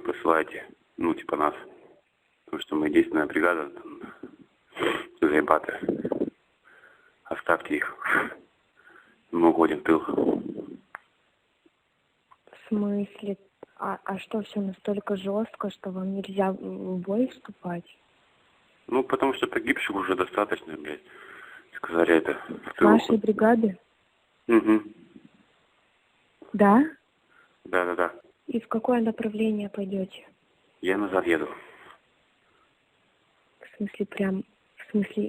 посылайте, ну, типа нас. Потому что мы единственная бригада, заебатая. Оставьте их. Мы уходим в тыл. В смысле? А что, все настолько жестко, что вам нельзя в бой вступать? Ну, потому что погибших уже достаточно, блядь. Сказали это. С нашей бригады? Угу. Да? Да. И в какое направление пойдете? Я назад еду. В смысле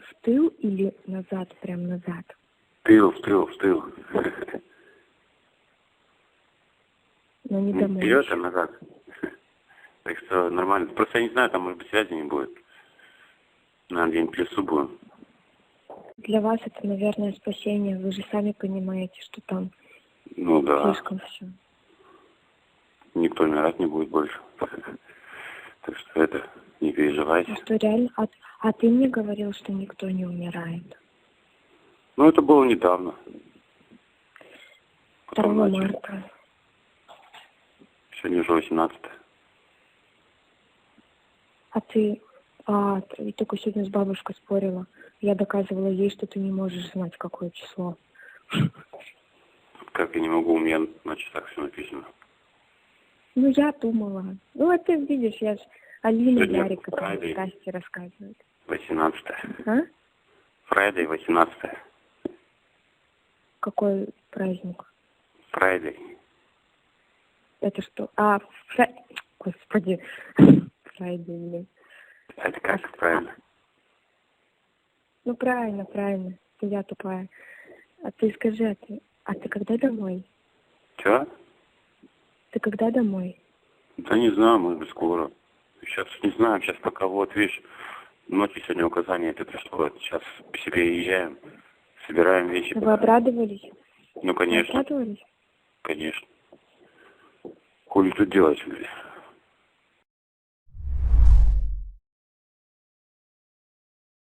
в тыл или назад, прям назад? В тыл. Но не домой. Вперед, а назад. Так что нормально. Просто я не знаю, там, может быть, связи не будет. Наверное, где-нибудь в лесу будем. Для вас это, наверное, спасение. Вы же сами понимаете, что там Ну да. слишком все. Никто умирать не будет больше. Так что это, не переживайте. А что реально? А ты мне говорил, что никто не умирает. Ну, это было недавно. 2 марта. Сегодня уже 18-е. И только сегодня с бабушкой спорила. Я доказывала ей, что ты не можешь знать, какое число. Как я не могу, у меня на часах все написано. Ну, я думала. Ну, а ты видишь, я же Алина Сегодня Ярика там в Friday. подкасте рассказывает. 18-е. А? Friday, 18-е. Какой праздник? Friday. Это что? Господи. Friday, блин. Это как правильно? Ну, правильно. Я тупая. А ты скажи, а ты когда домой? Чё? Ты когда домой? Да не знаю, может быть, скоро. Сейчас не знаю, сейчас пока вот, видишь, ночью сегодня указание это пришло. Сейчас по себе езжаем, собираем вещи. Вы обрадовались? Ну, конечно. Вы обрадовались? Конечно. Хули тут делать, блядь?